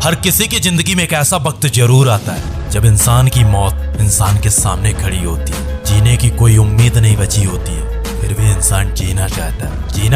हर किसी की जिंदगी में एक ऐसा वक्त जरूर आता है जब इंसान की मौत इंसान के सामने खड़ी होती है। जीने की कोई उम्मीद नहीं बची होती है, फिर भी इंसान जीना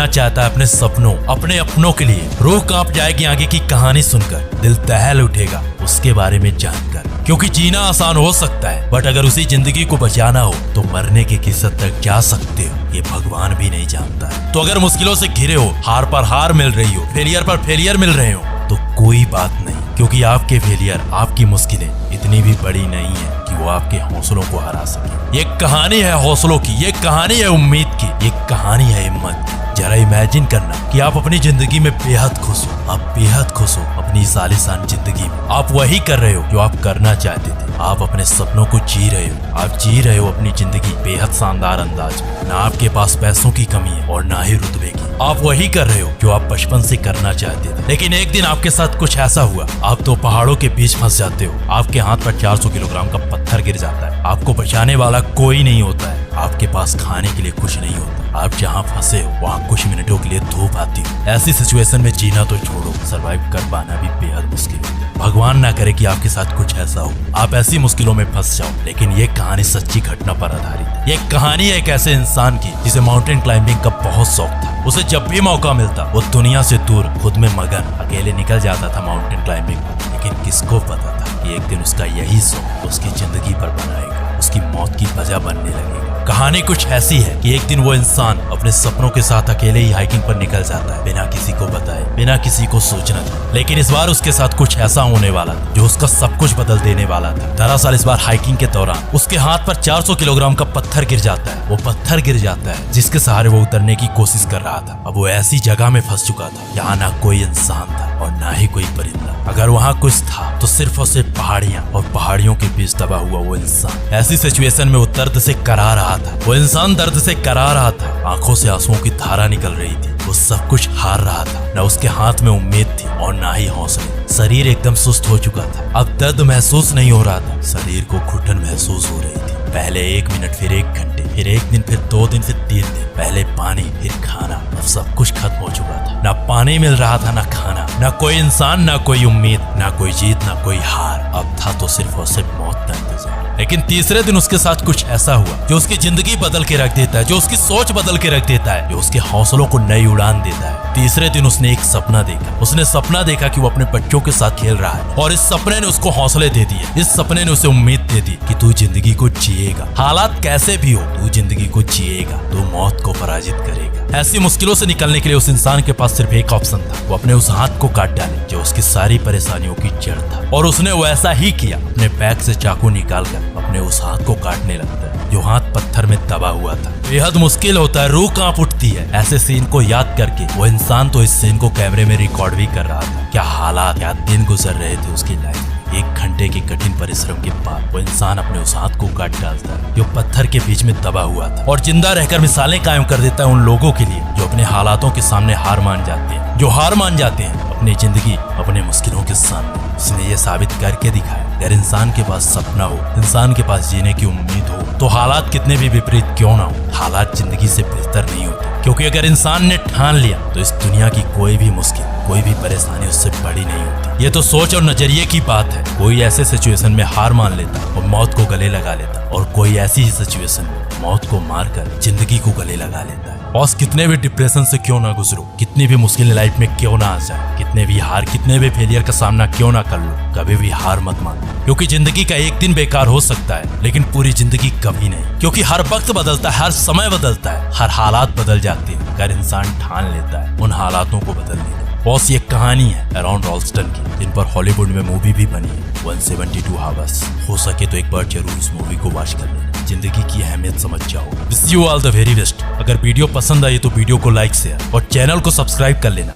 चाहता है अपने सपनों, अपने अपनों के लिए। रूह कांप जाएगी आगे की कहानी सुनकर, दिल दहल उठेगा उसके बारे में जानकर। क्योंकि जीना आसान हो सकता है, बट अगर उसी जिंदगी को बचाना हो तो मरने की किस्मत तक जा सकते हो, ये भगवान भी नहीं जानता है। तो अगर मुश्किलों से घिरे हो, हार पर हार मिल रही हो, फेलियर पर फेलियर मिल रहे हो, तो कोई बात नहीं, क्योंकि आपके फेलियर, आपकी मुश्किलें इतनी भी बड़ी नहीं है कि वो आपके हौसलों को हरा सके। ये कहानी है हौसलों की, ये कहानी है उम्मीद की, ये कहानी है हिम्मत की। जरा इमेजिन करना कि आप अपनी जिंदगी में बेहद खुश हो, आप बेहद खुश हो अपनी इस आलीशान जिंदगी में। आप वही कर रहे हो जो आप करना चाहते थे, आप अपने सपनों को जी रहे हो, आप जी रहे हो अपनी जिंदगी बेहद शानदार अंदाज में। ना आपके पास पैसों की कमी है और ना ही रुतबे की। आप वही कर रहे हो जो आप बचपन से करना चाहते थे, लेकिन एक दिन आपके साथ कुछ ऐसा हुआ, आप तो पहाड़ों के बीच फंस जाते हो। आपके हाथ पर 400 किलोग्राम का पत्थर गिर जाता है, आपको बचाने वाला कोई नहीं होता है, आपके पास खाने के लिए कुछ नहीं होता। आप जहाँ फंसे हो वहाँ कुछ मिनटों के लिए धूप आती हो। ऐसी सिचुएशन में जीना तो छोड़ो, सरवाइव कर पाना भी बेहद मुश्किल है। भगवान ना करे कि आपके साथ कुछ ऐसा हो, आप ऐसी मुश्किलों में फंस जाओ। लेकिन ये कहानी सच्ची घटना पर आधारित है। ये कहानी है एक ऐसे इंसान की जिसे माउंटेन क्लाइंबिंग का बहुत शौक था। उसे जब भी मौका मिलता वो दुनिया से दूर, खुद में मगन, अकेले निकल जाता था माउंटेन क्लाइंबिंग पर। लेकिन किसको पता था कि एक दिन उसका यही शौक उसकी जिंदगी पर बनाएगा, उसकी मौत की वजह बनने लगेगा। कहानी कुछ ऐसी है कि एक दिन वो इंसान अपने सपनों के साथ अकेले ही हाइकिंग पर निकल जाता है, बिना किसी को बताए, बिना किसी को सूचना दे। लेकिन इस बार उसके साथ कुछ ऐसा होने वाला था जो उसका सब कुछ बदल देने वाला था। दरअसल इस बार हाइकिंग के दौरान उसके हाथ पर 400 किलोग्राम का पत्थर गिर जाता है। वो पत्थर गिर जाता है जिसके सहारे वो उतरने की कोशिश कर रहा था। अब वो ऐसी जगह में फंस चुका था यहाँ ना कोई इंसान था और ना ही कोई परिंदा। अगर वहाँ कुछ था तो सिर्फ और सिर्फ पहाड़ियाँ, और पहाड़ियों के बीच दबा हुआ वो इंसान। ऐसी सिचुएशन में वो दर्द से करा रहा था, वो इंसान दर्द से करा रहा था। आंखों से आंसुओं की धारा निकल रही थी। वो सब कुछ हार रहा था, न उसके हाथ में उम्मीद थी और ना ही हौसले। शरीर एकदम सुस्त हो चुका था। अब दर्द महसूस नहीं हो रहा था, शरीर को घुटन महसूस हो रही थी। पहले 1 मिनट, फिर 1 घंटे, फिर 1 दिन, फिर 2 दिन, फिर 3 दिन। पहले पानी, फिर खाना। अब सब कुछ खत्म हो चुका था। ना पानी मिल रहा था, ना खाना, ना कोई इंसान, ना कोई उम्मीद, ना कोई जीत, ना कोई हार। अब था तो सिर्फ और सिर्फ मौत का इंतजार। लेकिन तीसरे दिन उसके साथ कुछ ऐसा हुआ जो उसकी जिंदगी बदल के रख देता है, जो उसकी सोच बदल के रख देता है, जो उसके हौसलों को नई उड़ान देता है। तीसरे दिन उसने एक सपना देखा। उसने सपना देखा कि वो अपने बच्चों के साथ खेल रहा है, और इस सपने ने उसको हौसले दे दिए। इस सपने ने उसे उम्मीद दे दी कि तू जिंदगी को जिएगा, हालात कैसे भी हो तू जिंदगी को जिएगा, तू मौत को पराजित करेगा। ऐसी मुश्किलों से निकलने के लिए उस इंसान के पास सिर्फ एक ऑप्शन था, वो अपने उस हाथ को काट डाले जो उसकी सारी परेशानियों की जड़ था। और उसने वैसा ही किया। अपने बैग से चाकू निकालकर अपने उस हाथ को काटने लगता है जो हाथ पत्थर में दबा हुआ था। बेहद मुश्किल होता है, रूह कांप उठती है। ऐसे सीन को याद करके वो इंसान तो इस सीन को कैमरे में रिकॉर्ड भी कर रहा था। क्या हालात, क्या दिन गुजर रहे थे उसकी लाइफ। 1 घंटे के कठिन परिश्रम के बाद वो इंसान अपने उस हाथ को काट डालता है जो पत्थर के बीच में दबा हुआ था, और जिंदा रहकर मिसालें कायम कर देता है उन लोगों के लिए जो अपने हालातों के सामने हार मान जाते हैं, जो हार मान जाते हैं अपनी जिंदगी, अपने मुश्किलों के सामने। इसने ये साबित करके दिखाया, अगर इंसान के पास सपना हो, इंसान के पास जीने की उम्मीद हो, तो हालात कितने भी विपरीत क्यों ना हो, हालात जिंदगी से बेहतर नहीं होते। क्योंकि अगर इंसान ने ठान लिया तो इस दुनिया की कोई भी मुश्किल, कोई भी परेशानी उससे बड़ी नहीं होती। ये तो सोच और नजरिए की बात है। कोई ऐसे सिचुएशन में हार मान लेता और मौत को गले लगा लेता, और कोई ऐसी ही सिचुएशन में मौत को मारकर जिंदगी को गले लगा लेता है। बॉस, कितने भी डिप्रेशन से क्यों ना गुजरो, कितनी भी मुश्किल लाइफ में क्यों ना आ जाए, कितने भी हार, कितने भी फेलियर का सामना क्यों ना कर लो, कभी भी हार मत मानो। क्योंकि जिंदगी का एक दिन बेकार हो सकता है, लेकिन पूरी जिंदगी कभी नहीं। क्योंकि हर वक्त बदलता है, हर समय बदलता है, हर हालात बदल जाते हैं अगर इंसान ठान लेता है उन हालातों को बदलने की। बॉस, ये कहानी है अराउंड रॉल्स्टन की, जिन पर हॉलीवुड में मूवी भी बनी है 172 आवर्स। हो सके तो एक बार जरूर इस मूवी को वॉच कर लेना, जिंदगी की अहमियत समझ जाओ। Wish you all the very best. अगर वीडियो पसंद आई तो वीडियो को लाइक, शेयर और चैनल को सब्सक्राइब कर लेना।